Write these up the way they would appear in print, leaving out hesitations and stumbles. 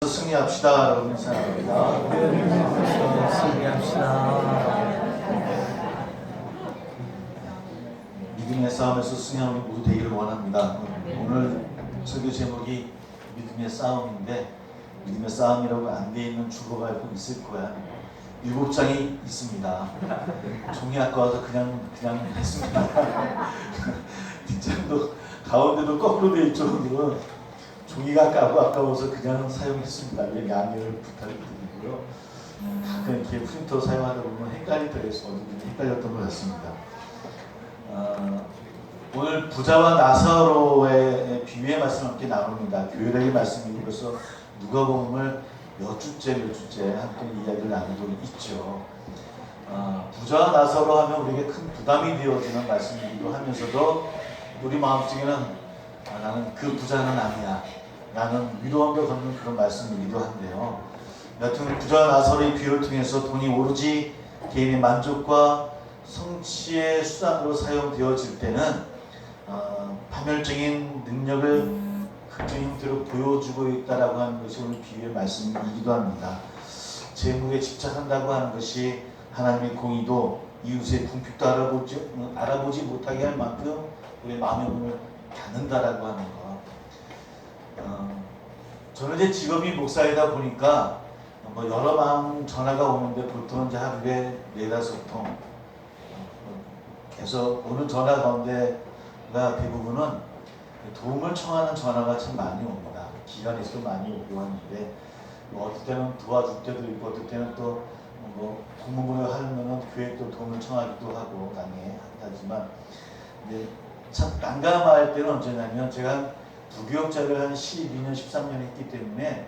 승리합시다. 여러분 사랑합니다. 승리합시다. 믿음의 싸움에서 승리하는 우리 모두 되기를 원합니다. 오늘 설교 제목이 믿음의 싸움인데, 믿음의 싸움이라고 안 돼 있는 주보가 있을 거야. 7장이 있습니다. 종이 아까 와서 그냥 했습니다. 뒷장도 가운데도 거꾸로 돼 있죠. 종이가 아까워서 그냥 사용했습니다. 양해를 부탁드리고요. 가끔 이렇게 프린터 사용하다 보면 헷갈리더라고요. 헷갈렸던 것 같습니다. 오늘 부자와 나사로의 비유의 말씀을 함께 나눕니다. 교회의 말씀이고서 누가복음을 몇 주째 함께 이야기를 나누고 있죠. 부자와 나사로 하면 우리에게 큰 부담이 되어지는 말씀이기도 하면서도 우리 마음속에는 나는 그 부자는 아니야, 나는 위로함과 걷는 그런 말씀이기도 한데요. 여튼 부자와 나사로의 비유를 통해서 돈이 오로지 개인의 만족과 성취의 수단으로 사용되어질 때는 파멸적인 능력을 극적인 형태로 보여주고 있다라고 하는 것이 오늘 비유의 말씀이기도 합니다. 재물에 집착한다고 하는 것이 하나님의 공의도 이웃의 궁핍도 알아보지 못하게 할 만큼 우리의 마음의 문을 닫는다라고 하는 것. 저는 제 직업이 목사이다 보니까 여러 방 전화가 오는데 보통 이제 하루에 4-5통 계속 오는 전화 가운데가 대부분은 도움을 청하는 전화가 참 많이 옵니다. 기관에서도 많이 오고 하는데 어떨 때는 도와줄 때도 있고 어떨 때는 또 공무원을 하려면 교회 또 도움을 청하기도 하고 하지만 참 난감할 때는 언제냐면 제가 부교육자를 한 12년, 13년 했기 때문에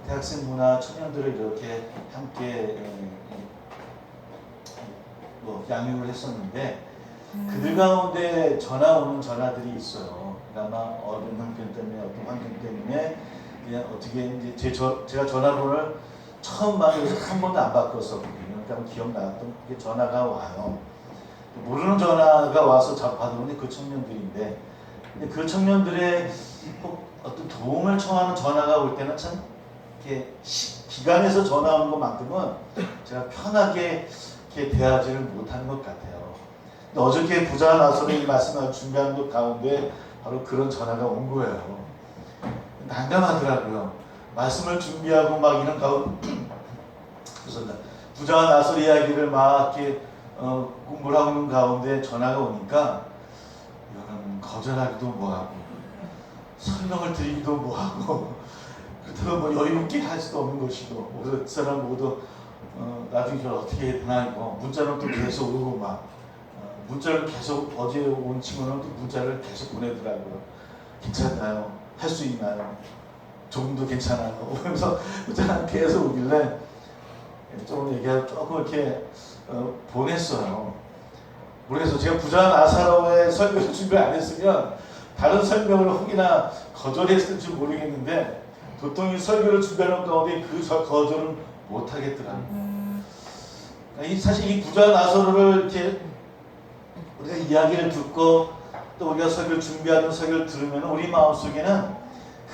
대학생부나 청년들을 이렇게 함께 양육을 했었는데 그들 가운데 전화 오는 전화들이 있어요. 아마 어떤 형편 때문에 어떤 환경 때문에 그냥 어떻게 이제 제가 전화번호를 처음 만나서 한 번도 안 바꿨었거든요. 그러니까 기억나왔던 게 전화가 와요. 모르는 전화가 와서 받아오는데 그 청년들인데, 근데 그 청년들의 어떤 도움을 청하는 전화가 올 때는 참 이렇게 기관에서 전화 오는 것만큼은 제가 편하게 이렇게 대하지를 못하는 것 같아요. 근데 어저께 부자와 나사로의 말씀을 준비하는 것 가운데 바로 그런 전화가 온 거예요. 난감하더라고요. 말씀을 준비하고 막 이런 가운데 그래서 부자와 나사로 이야기를 막 이렇게 공부를 하고 있는 가운데 전화가 오니까 이거는 거절하기도 뭐하고 설명을 드리기도 뭐하고 그렇다고 여유 있게 할 수도 없는 것이고 그 사람 모두 나중에 저를 어떻게 해야 되나 이거 문자는 또 계속 오고 막 문자를 계속 어제 온 친구는 또 문자를 계속 보내더라고요. 괜찮나요? 할 수 있나요? 조금도 괜찮아요? 그러면서 문자가 계속 오길래 조금 얘기하고 조금 이렇게 보냈어요. 모르겠어요. 제가 부자와 나사로의 설교를 준비 안 했으면 다른 설명을 혹이나 거절했을지 모르겠는데 보통 이 설교를 준비하는 가운데 그 거절은 못 하겠더라고요. 사실 이 부자와 나사로를 이렇게 우리가 이야기를 듣고 또 우리가 설교를 준비하는 설교를 들으면 우리 마음속에는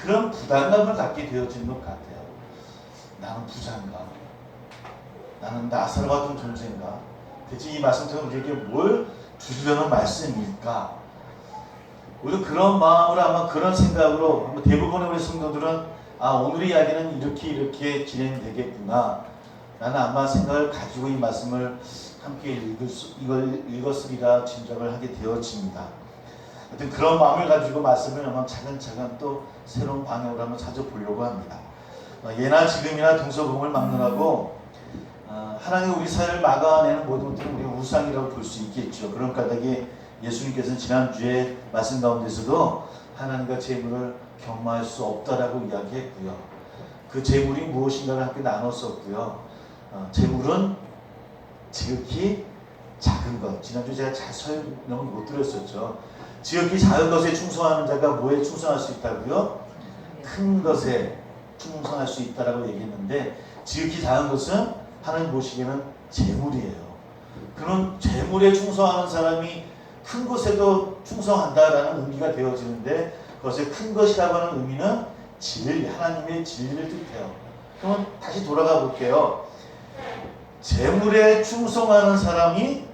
그런 부담감을 갖게 되어지는 것 같아요. 나는 부자인가? 나는 나사로 같은 존재인가? 대체 이 말씀 때문에 우리에게 뭘 주시려는 말씀일까? 우리도 그런 마음으로 아마 그런 생각으로 대부분의 우리 성도들은 오늘의 이야기는 이렇게 진행되겠구나 라는 아마 생각을 가지고 이 말씀을 함께 읽었으리라 짐작을 하게 되어집니다. 하여튼 그런 마음을 가지고 말씀을 아마 차근차근 또 새로운 방향으로 한번 찾아보려고 합니다. 예나 지금이나 동서고금을 막론하고 하나님이 우리 사회를 막아내는 모든 것들은 우리가 우상이라고 볼 수 있겠죠. 그런 까닭에 예수님께서는 지난주에 말씀 가운데서도 하나님과 재물을 겸할 수 없다라고 이야기했고요. 그 재물이 무엇인가를 함께 나눴었고요. 재물은 지극히 작은 것. 지난주에 제가 잘 설명을 못 드렸었죠. 지극히 작은 것에 충성하는 자가 뭐에 충성할 수 있다고요? 큰 것에 충성할 수 있다라고 얘기했는데 지극히 작은 것은 하나님 보시기에는 재물이에요. 그런 재물에 충성하는 사람이 큰 것에도 충성한다라는 의미가 되어지는데 그것의 큰 것이라고 하는 의미는 하나님의 진리를 뜻해요. 그러면 다시 돌아가 볼게요. 재물에 충성하는 사람이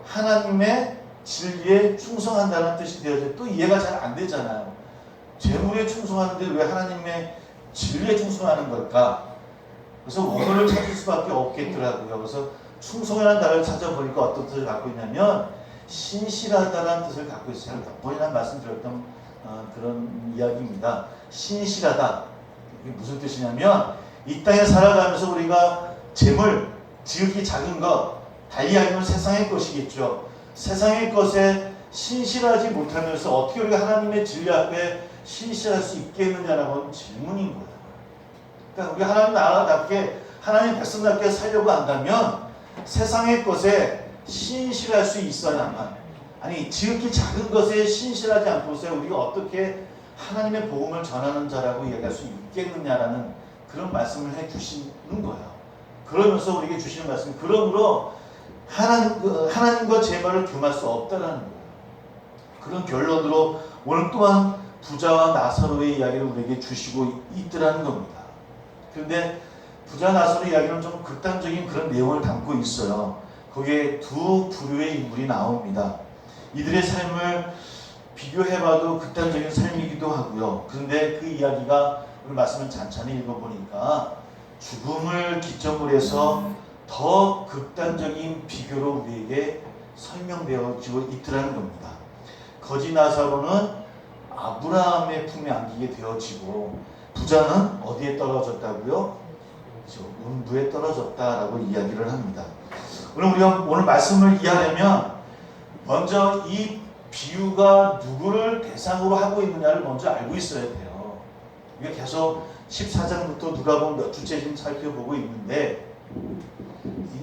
하나님의 진리에 충성한다는 뜻이 되어져. 또 이해가 잘 안 되잖아요. 재물에 충성하는데 왜 하나님의 진리에 충성하는 걸까? 그래서 원어를 찾을 수밖에 없겠더라고요. 그래서 충성이라는 단어를 찾아보니까 어떤 뜻을 갖고 있냐면 신실하다라는 뜻을 갖고 있어요. 몇 번이나 말씀드렸던 그런 이야기입니다. 신실하다. 이게 무슨 뜻이냐면 이 땅에 살아가면서 우리가 재물, 지극히 작은 것, 달리 아니면 세상의 것이겠죠. 세상의 것에 신실하지 못하면서 어떻게 우리가 하나님의 진리 앞에 신실할 수 있겠느냐라는 질문인 거예요. 그러니까 우리 하나님 나라답게 하나님 백성답게 살려고 한다면 세상의 것에 신실할 수 있어야만, 아니 지극히 작은 것에 신실하지 않고서 우리가 어떻게 하나님의 복음을 전하는 자라고 얘기할 수 있겠느냐라는 그런 말씀을 해주시는 거예요. 그러면서 우리에게 주시는 말씀, 그러므로 하나님과 재물을 겸할 수 없다라는 거예요. 그런 결론으로 오늘 또한 부자와 나사로의 이야기를 우리에게 주시고 있더라는 겁니다. 그런데 부자 나사로 이야기는 좀 극단적인 그런 내용을 담고 있어요. 거기에 두 부류의 인물이 나옵니다. 이들의 삶을 비교해봐도 극단적인 삶이기도 하고요. 그런데 그 이야기가 오늘 말씀을 찬찬히 읽어보니까 죽음을 기점으로 해서 더 극단적인 비교로 우리에게 설명되어지고 있더라는 겁니다. 거지 나사로는 아브라함의 품에 안기게 되어지고 부자는 어디에 떨어졌다고요? 음부에 떨어졌다라고 이야기를 합니다. 우리가 오늘 말씀을 이해하려면 먼저 이 비유가 누구를 대상으로 하고 있느냐를 먼저 알고 있어야 돼요. 이게 계속 14장부터 누가복음 몇 주째 지금 살펴보고 있는데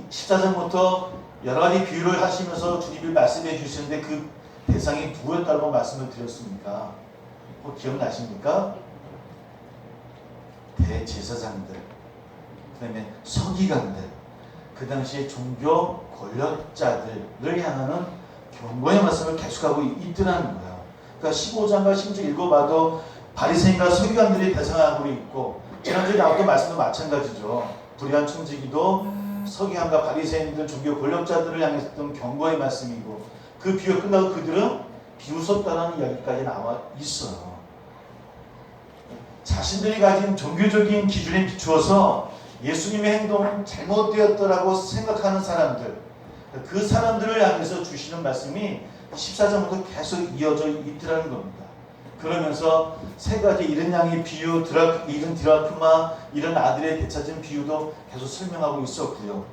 14장부터 여러 가지 비유를 하시면서 주님이 말씀해 주시는데 그 대상이 누구였다고 말씀을 드렸습니까? 혹 기억나십니까? 대제사장들, 그 다음에 서기관들, 그 당시에 종교 권력자들을 향하는 경고의 말씀을 계속하고 있더라는 거예요. 그러니까 15장과 심지어 읽어봐도 바리새인과 서기관들이 대상하고 있고, 지난주에 나왔던 말씀도 마찬가지죠. 불의한 청지기도 서기관과 바리새인들, 종교 권력자들을 향했던 경고의 말씀이고, 그 비유 끝나고 그들은 비웃었다는 이야기까지 나와 있어요. 자신들이 가진 종교적인 기준에 비추어서 예수님의 행동은 잘못되었더라고 생각하는 사람들, 그 사람들을 향해서 주시는 말씀이 14장부터 계속 이어져 있더라는 겁니다. 그러면서 세 가지 이른 양의 비유, 이른 디라크마, 이른 아들의 되찾은 비유도 계속 설명하고 있었고요.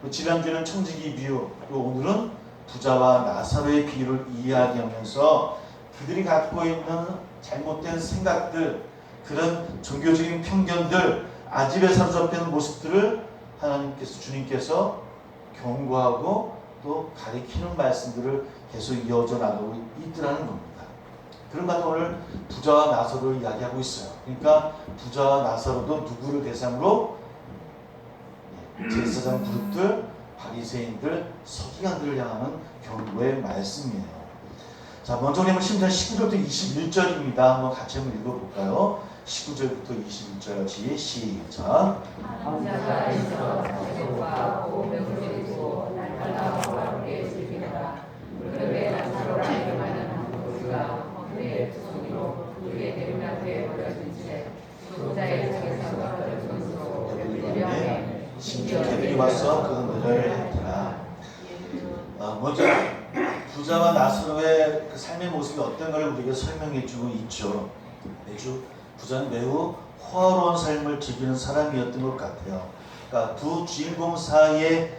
지난주에는 청지기 비유, 오늘은 부자와 나사로의 비유를 이야기하면서 그들이 갖고 있는 잘못된 생각들, 그런 종교적인 편견들, 아집에 사로잡히는 모습들을 하나님께서, 주님께서 경고하고 또 가리키는 말씀들을 계속 이어져 나가고 있더라는 겁니다. 그런 것도 오늘 부자와 나사로를 이야기하고 있어요. 그러니까 부자와 나사로도 누구를 대상으로? 제사장 그룹들, 바리새인들, 서기관들을 향하는 경고의 말씀이에요. 자, 먼저 우리 10장 19절부터 21절입니다. 한번 같이 한번 읽어볼까요? 19절부터 21절까지 시작. 심지어 와서 그 노래를 했더라. 먼저 부자와 나사로의 그 삶의 모습이 어떤 걸 우리에게 설명해주고 있죠. 부자는 매우 호화로운 삶을 즐기는 사람이었던 것 같아요. 그러니까 두 주인공 사이의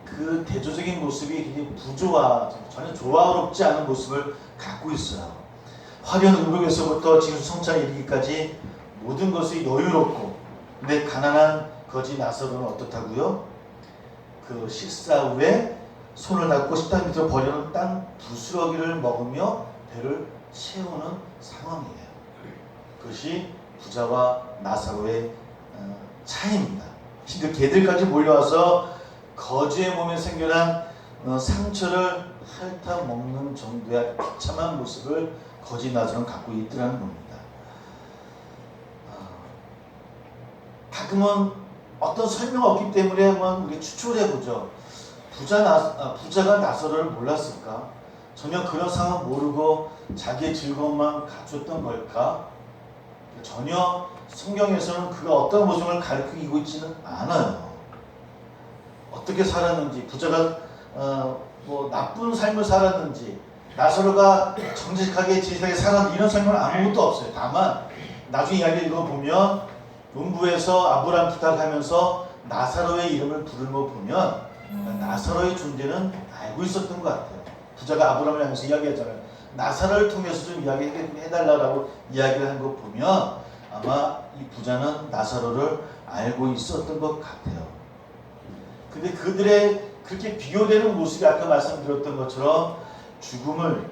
그 대조적인 모습이 굉장히 부조화, 전혀 조화롭지 않은 모습을 갖고 있어요. 화려한 의복에서부터 지금 성찬에 이르기까지 모든 것이 여유롭고, 근데 가난한 거지 나사로는 어떻다고요? 그 식사 후에 손을 닦고 식탁 밑으로 버려놓은 땅 부스러기를 먹으며 배를 채우는 상황이에요. 그것이 부자와 나사로의 차이입니다. 심지어 개들까지 몰려와서 거지의 몸에 생겨난 상처를 핥아 먹는 정도의 비참한 모습을 거지 나사로는 갖고 있더라는 겁니다. 가끔은 어떤 설명 없기 때문에 한번 우리 추측을 해보죠. 부자가 나사로를 몰랐을까? 전혀 그런 상황 모르고 자기의 즐거움만 가졌던 걸까? 전혀 성경에서는 그가 어떤 모습을 가르치고 있지는 않아요. 어떻게 살았는지, 부자가 뭐 나쁜 삶을 살았는지, 나사로가 정직하게 지식하게 살았는지 이런 설명은 아무것도 없어요. 다만 나중에 이야기를 읽어보면 농부에서 아브라함 부탁하면서 나사로의 이름을 부르는 거 보면 나사로의 존재는 알고 있었던 것 같아요. 부자가 아브라함을 향해서 이야기했잖아요. 나사로를 통해서 좀 이야기해달라고 이야기를 한 거 보면 아마 이 부자는 나사로를 알고 있었던 것 같아요. 근데 그들의 그렇게 비교되는 모습이 아까 말씀드렸던 것처럼 죽음을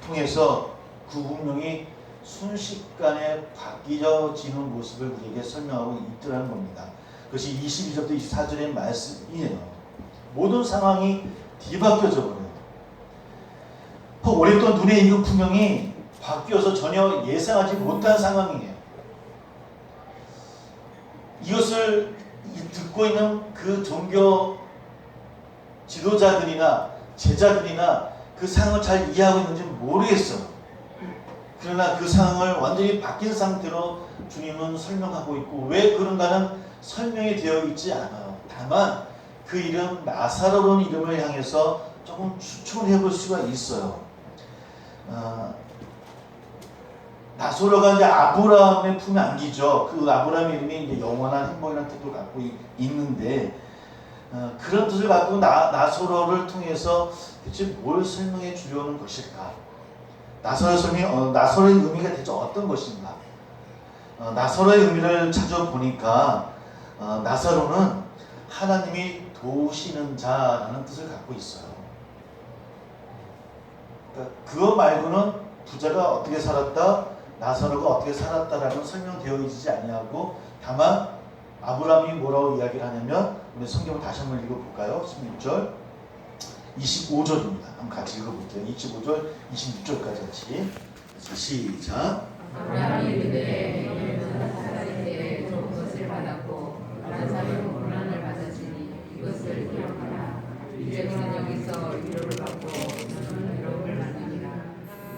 통해서 그 운명이 순식간에 바뀌어지는 모습을 우리에게 설명하고 있더라는 겁니다. 그것이 22절부터 24절의 말씀이에요. 모든 상황이 뒤바뀌어져 버려요. 오랫동안 눈에 익은 풍경이 바뀌어서 전혀 예상하지 못한 상황이에요. 이것을 듣고 있는 그 종교 지도자들이나 제자들이나 그 상황을 잘 이해하고 있는지 모르겠어요. 그러나 그 상황을 완전히 바뀐 상태로 주님은 설명하고 있고 왜 그런가는 설명이 되어 있지 않아요. 다만 그 이름 나사로라는 이름을 향해서 조금 추측을 해볼 수가 있어요. 나사로가 이제 아브라함의 품에 안기죠. 그 아브라함의 이름이 이제 영원한 행복이라는 뜻을 갖고 있는데 그런 뜻을 갖고 나사로를 통해서 대체 뭘 설명해 주려는 것일까? 나사로의 의미가 대체 어떤 것인가? 나사로의 의미를 찾아보니까 나사로는 하나님이 도우시는 자라는 뜻을 갖고 있어요. 그러니까 그거 말고는 부자가 어떻게 살았다, 나사로가 어떻게 살았다라는 설명되어 있지 아니하고 다만 아브라함이 뭐라고 이야기를 하냐면 우리 성경을 다시 한번 읽어볼까요? 16절 25절입니다. 한번 같이 읽어볼게요. 25절 26절까지 같이 시작. 아브라함이 이르되 사살할 때 좋은 것을 받았고 나사로는 고난을 받았으니 이것을 기억하라. 이제 그는 여기서 위로를 받고 너는 위로를 받느니라.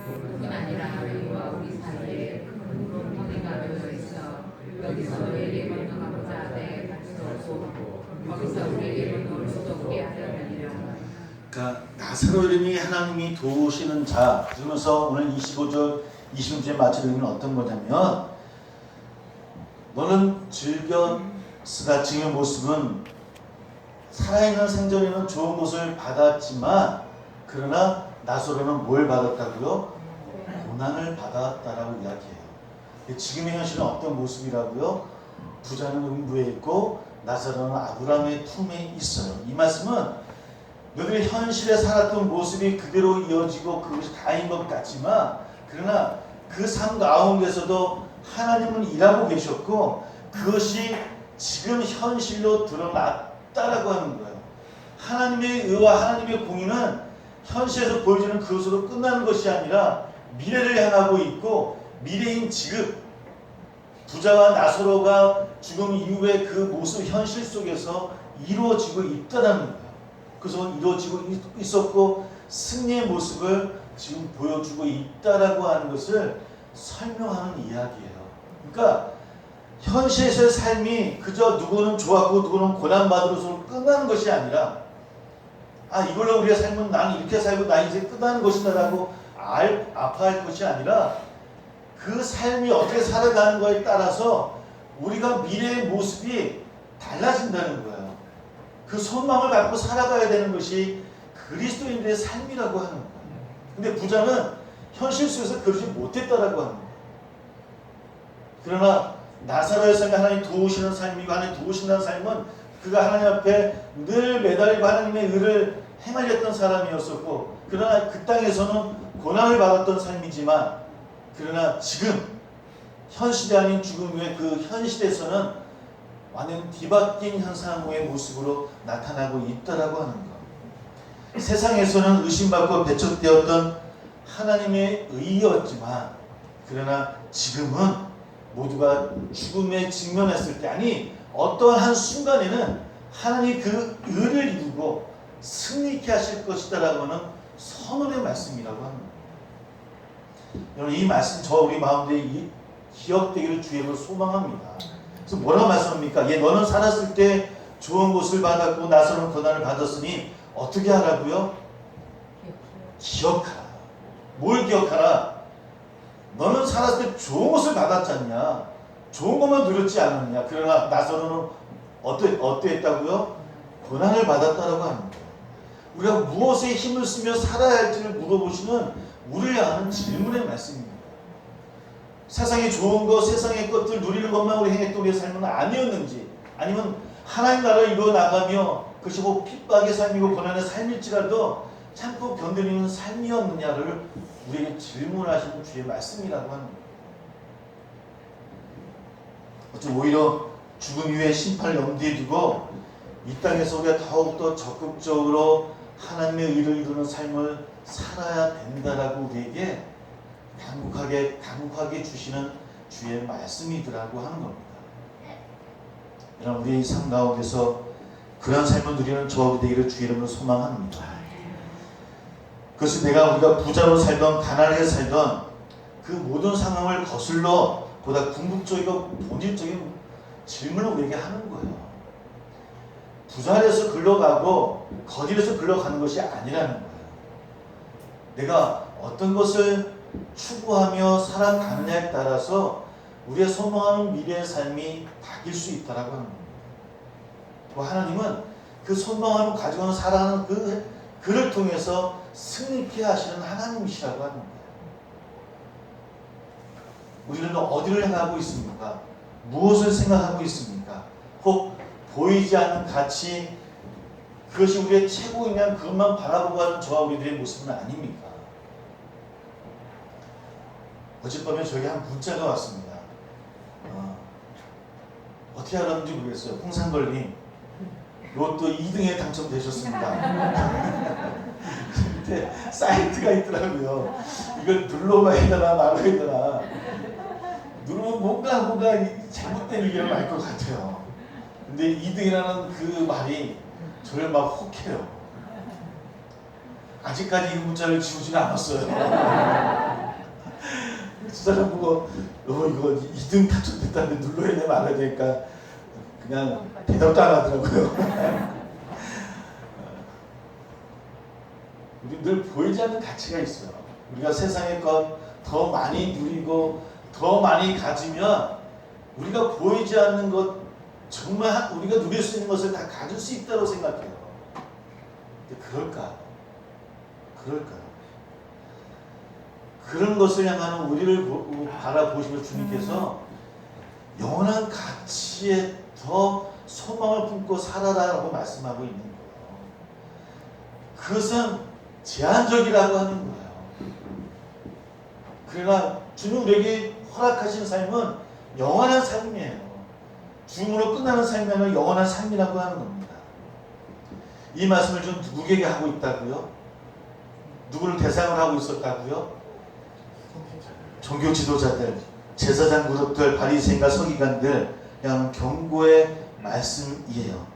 뿐 아니라 너희와 우리 사이에 큰 동맹가 되어 있어 여기서 너희에게 건너가고자 내게 갈 수도 없고 거기서 우리에게 건너올 수도 없게 하려느니라. 그러니까 나사로 이름이 하나님이 도우시는 자. 그러면서 오늘 25절 26절에 맞춰 의미는 어떤 거냐면 너는 즐겨 쓰다 지금의 모습은 살아있는 생전에는 좋은 것을 받았지만 그러나 나사로는 뭘 받았다고요? 고난을 받았다라고 이야기해요. 지금의 현실은 어떤 모습이라고요? 부자는 음부에 있고 나사로는 아브라함의 품에 있어요. 이 말씀은 너희들이 현실에 살았던 모습이 그대로 이어지고 그것이 다인 것 같지만 그러나 그 삶 가운데서도 하나님은 일하고 계셨고 그것이 지금 현실로 드러났다라고 하는 거예요. 하나님의 의와 하나님의 공의는 현실에서 보여지는 그것으로 끝나는 것이 아니라 미래를 향하고 있고 미래인 지금 부자와 나사로가 죽음 이후에 그 모습 현실 속에서 이루어지고 있다는 거예요. 그래서 이루어지고 있었고 승리의 모습을 지금 보여주고 있다라고 하는 것을 설명하는 이야기예요. 그러니까 현실에서의 삶이 그저 누구는 좋았고 누구는 고난받으로서 끝나는 것이 아니라 이걸로 우리의 삶은 나는 이렇게 살고 나 이제 끝나는 것이다라고 아파할 것이 아니라 그 삶이 어떻게 살아가는 거에 따라서 우리가 미래의 모습이 달라진다는 거예요. 그 소망을 갖고 살아가야 되는 것이 그리스도인들의 삶이라고 하는 거예요. 근데 부자는 현실 속에서 그러지 못했다라고 하는 거예요. 그러나 나사로의 삶이 하나님 도우시는 삶이고 하나님 도우신다는 삶은 그가 하나님 앞에 늘 매달리고 하나님의 의를 행하였던 사람이었었고 그러나 그 땅에서는 고난을 받았던 삶이지만 그러나 지금 현실이 아닌 죽음 후에 그 현실에서는 완전 뒤바뀐 현상의 모습으로 나타나고 있다라고 하는 것. 세상에서는 의심받고 배척되었던 하나님의 의였지만 그러나 지금은 모두가 죽음에 직면했을 때 어떠한 한 순간에는 하나님이 그 의를 이루고 승리케 하실 것이다라고 하는 선언의 말씀이라고 합니다. 여러분 이 말씀 저 우리 마음에 기억되기를 주의로 소망합니다. 그래서 뭐라고 말씀합니까? 예, 너는 살았을 때 좋은 것을 받았고 나서는 고난을 받았으니 어떻게 하라고요? 기억하라. 뭘 기억하라? 너는 살았을 때 좋은 것을 받았지 않냐? 좋은 것만 누렸지 않았냐? 그러나 나서는 어떠했다고요? 고난을 받았다라고 합니다. 우리가 무엇에 힘을 쓰며 살아야 할지를 물어보시는 우리를 향하는 질문의 말씀입니다. 세상에 좋은 것, 세상의 것들 누리는 것만 우리 행했던 우리의 삶은 아니었는지, 아니면 하나님 나라를 이루어 나가며 그것이 뭐 핍박의 삶이고 고난의 삶일지라도 참고 견디는 삶이었느냐를 우리에게 질문하시는 주의 말씀이라고 합니다. 어쩌면 오히려 죽음 이후의 심판을 염두에 두고 이 땅에서 우리가 더욱더 적극적으로 하나님의 의를 이루는 삶을 살아야 된다라고 우리에게 강국하게 주시는 주의 말씀이더라고 하는 겁니다. 여러분 우리의 삶 가운데서 그런 삶을 누리는 저와 되기를 주의 이름으로 소망합니다. 그것이 우리가 부자로 살던 가난하게 살던 그 모든 상황을 거슬러 보다 궁극적이고 본질적인 질문을 우리에게 하는 거예요. 부자에서 글러가고 거지에서 글러가는 것이 아니라는 거예요. 내가 어떤 것을 추구하며 살아가느냐에 따라서 우리의 소망하는 미래의 삶이 바뀔 수 있다라고 하는 겁니다. 또 하나님은 그 소망하며 가지고 살아가는 그를 통해서 승리케 하시는 하나님이시라고 하는 거예요. 우리는 어디를 향하고 있습니까? 무엇을 생각하고 있습니까? 혹 보이지 않는 가치, 그것이 우리의 최고이냐 그것만 바라보고 하는 저와 우리들의 모습은 아닙니까? 어젯밤에 저에게 한 문자가 왔습니다. 어떻게 알았는지 모르겠어요. 홍상걸님 로또 2등에 당첨되셨습니다. 근데 사이트가 있더라고요. 이걸 눌러봐야 되나 말아야 되나. 누르면 뭔가 잘못된 의견을 알 것 같아요. 근데 2등이라는 그 말이 저를 막 혹해요. 아직까지 이 문자를 지우지는 않았어요. 사람 보고 이거 2등 당첨됐다는데 눌러야 돼 말아야 되니까 그냥 대답도 안 하더라고요. 우리 늘 보이지 않는 가치가 있어요. 우리가 세상의 것 더 많이 누리고 더 많이 가지면 우리가 보이지 않는 것 정말 우리가 누릴 수 있는 것을 다 가질 수 있다고 생각해요. 근데 그럴까요? 그런 것을 향하는 우리를 바라보시며 주님께서 영원한 가치에 더 소망을 품고 살아라라고 말씀하고 있는 거예요. 그것은 제한적이라고 하는 거예요. 그러나 주님 우리에게 허락하신 삶은 영원한 삶이에요. 죽음으로 끝나는 삶이 아니라 영원한 삶이라고 하는 겁니다. 이 말씀을 좀 누구에게 하고 있다고요? 누구를 대상으로 하고 있었다고요? 종교 지도자들, 제사장 그룹들, 바리새인과 서기관들 그냥 경고의 말씀이에요.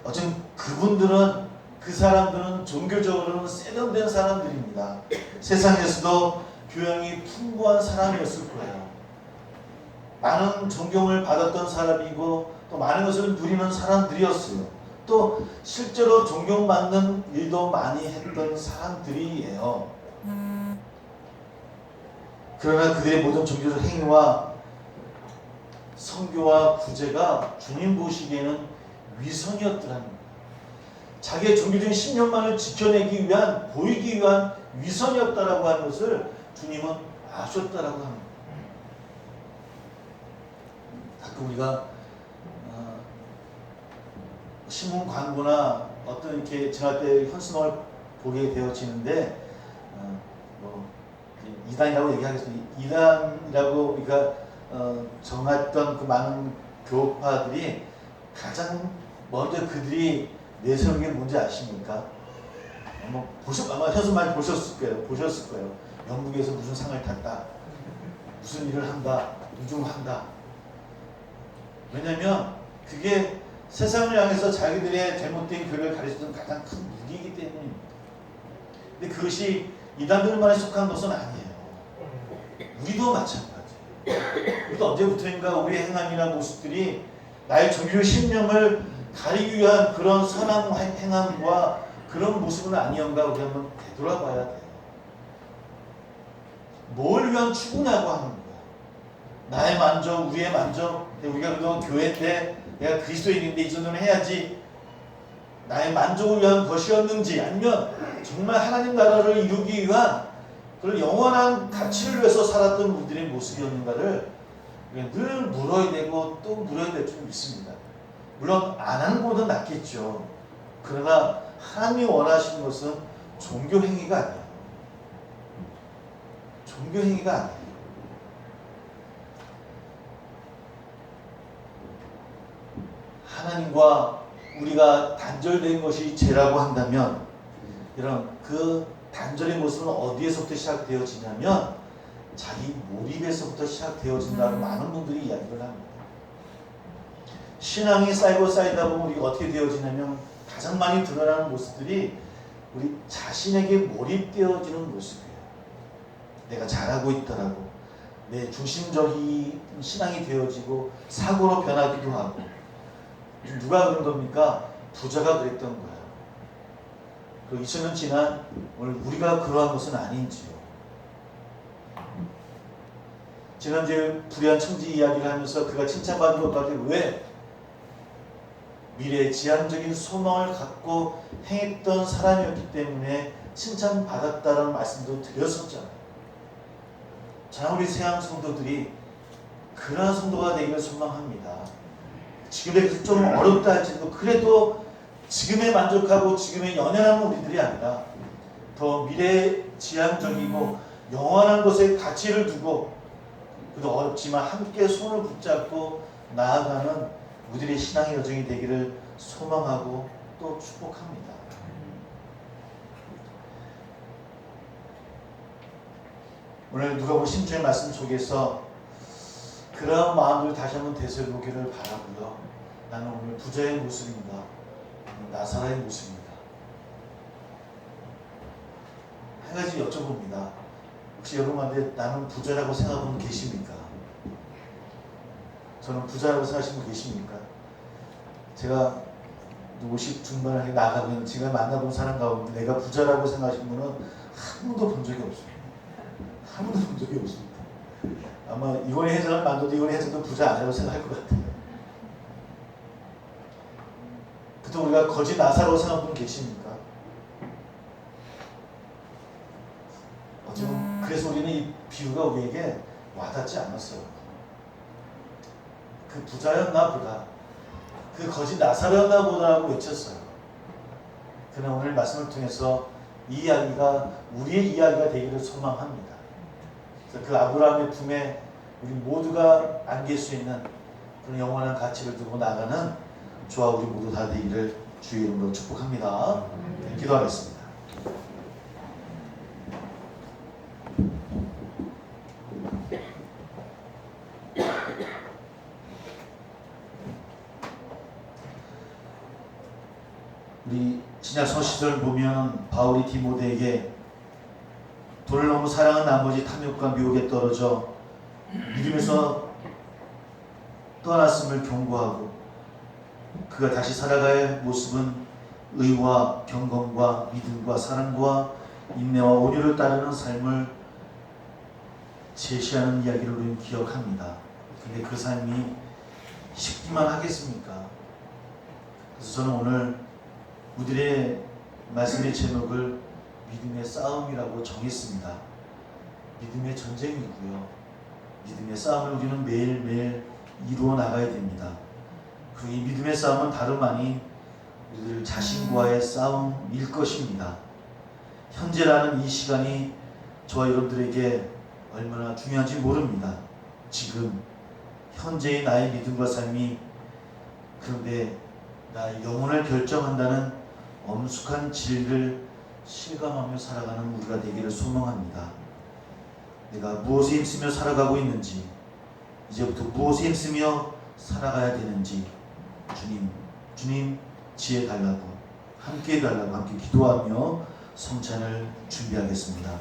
어쩌면 그 사람들은 종교적으로는 세련된 사람들입니다. 세상에서도 교양이 풍부한 사람이었을 거예요. 많은 존경을 받았던 사람이고 또 많은 것을 누리는 사람들이었어요. 또 실제로 존경받는 일도 많이 했던 사람들이에요. 그러나 그들의 모든 종교적 행위와 선교와 구제가 주님 보시기에는 위선이었더라는 거예요. 자기의 종교적인 신념만을 지켜내기 위한, 보이기 위한 위선이었다라고 하는 것을 주님은 아셨다라고 합니다. 가끔 우리가 신문 광고나 어떤 이렇게 지날 때 현수막을 보게 되어지는데 이단이라고 얘기하겠습니다. 이단이라고 우리가 정했던 그 많은 교파들이 가장 먼저 그들이 내세우는 게 뭔지 아십니까? 아마 현수막 보셨을 거예요. 영국에서 무슨 상을 탔다, 무슨 일을 한다, 누중한다. 왜냐하면 그게 세상을 향해서 자기들의 잘못된 교회를 가르치는 가장 큰 무기이기 때문입니다. 근데 그것이 이단들만에 속한 것은 아니에요. 우리도 마찬가지예요. 우리도 언제부터인가 우리의 행함이나 모습들이 나의 종교 신념을 가리기 위한 그런 선한 행함과 그런 모습은 아니었는가 우리 한번 되돌아봐야 돼요. 뭘 위한 추구냐고 하는 거야. 나의 만족, 우리의 만족. 우리가 그동안 교회인데 내가 그리스도인인데 이 정도는 해야지. 나의 만족을 위한 것이었는지 아니면 정말 하나님 나라를 이루기 위한 그런 영원한 가치를 위해서 살았던 우리들의 모습이었는가를 늘 물어야 되고 또 물어야 될 줄 믿습니다. 물론 안 하는 것보다 낫겠죠. 그러나 하나님이 원하시는 것은 종교 행위가 아니에요. 종교 행위가 아니에요. 하나님과 우리가 단절된 것이 죄라고 한다면 이런 그 단절의 모습은 어디에서부터 시작되어지냐면 자기 몰입에서부터 시작되어진다고 많은 분들이 이야기를 합니다. 신앙이 쌓이고 쌓이다 보면 우리가 어떻게 되어지냐면 가장 많이 드러나는 모습들이 우리 자신에게 몰입되어지는 모습이에요. 내가 잘하고 있더라고. 내 중심적인 신앙이 되어지고 사고로 변하기도 하고. 누가 그런 겁니까? 부자가 그랬던 거예요. 그 2000년 지난 오늘 우리가 그러한 것은 아닌지요. 지난주에 불의한 청지 이야기를 하면서 그가 칭찬받은 것까지 왜 미래의 지향적인 소망을 갖고 행했던 사람이었기 때문에 칭찬받았다라는 말씀도 드렸었잖아요. 자, 우리 세양 성도들이 그러한 성도가 되기를 소망합니다. 지금의 좀 어렵다 할지라도 그래도 지금에 만족하고 지금에 연연하는 우리들이 아니라 더 미래지향적이고 영원한 것에 가치를 두고 그래도 어렵지만 함께 손을 붙잡고 나아가는 우리들의 신앙의 여정이 되기를 소망하고 또 축복합니다. 오늘 누가복음 10장의 말씀 속에서 그러한 마음을 다시 한번 되새겨보기를 바라고요. 나는 오늘 부자의 모습입니다. 나사라의 모습입니다. 한 가지 여쭤봅니다. 혹시 여러분한테 나는 부자라고 생각하는 분 계십니까? 저는 부자라고 생각하시는 분 계십니까? 제가 50 중반을 나가면 제가 만나본 사람 가운데 내가 부자라고 생각하시는 분은 한 번도 본 적이 없습니다. 한 번도 본 적이 없습니다. 아마 이번에 해석을 만들어도 이번에 해석도 부자 아니라고 생각할 것 같아요. 보통 우리가 거지 나사로 생각하는 분 계십니까? 어쩌면 그래서 우리는 이 비유가 우리에게 와닿지 않았어요. 그 부자였나 보다. 그 거지 나사로였나 보다라고 외쳤어요. 그러나 오늘 말씀을 통해서 이 이야기가 우리의 이야기가 되기를 소망합니다. 그래서 그 아브라함의 품에 우리 모두가 안길 수 있는 그런 영원한 가치를 두고 나가는 저와 우리 모두 다 되기를 주의 이름으로 축복합니다. 기도하겠습니다. 우리 신약 서시설 보면 바울이 디모데에게 돈을 너무 사랑한 나머지 탐욕과 미혹에 떨어져 믿음에서 떠났음을 경고하고 그가 다시 살아갈 모습은 의와 경건과 믿음과 사랑과 인내와 온유를 따르는 삶을 제시하는 이야기를 우리는 기억합니다. 근데 그 삶이 쉽기만 하겠습니까? 그래서 저는 오늘 우리들의 말씀의 제목을 믿음의 싸움이라고 정했습니다. 믿음의 전쟁이고요. 믿음의 싸움을 우리는 매일매일 이루어 나가야 됩니다. 그 이 믿음의 싸움은 다름 아닌 우리들 자신과의 싸움일 것입니다. 현재라는 이 시간이 저와 여러분들에게 얼마나 중요한지 모릅니다. 지금 현재의 나의 믿음과 삶이 그런데 나의 영혼을 결정한다는 엄숙한 진리를 실감하며 살아가는 우리가 되기를 소망합니다. 내가 무엇에 힘쓰며 살아가고 있는지, 이제부터 무엇에 힘쓰며 살아가야 되는지 주님 지혜 달라고 함께 해달라고 함께 기도하며 성찬을 준비하겠습니다.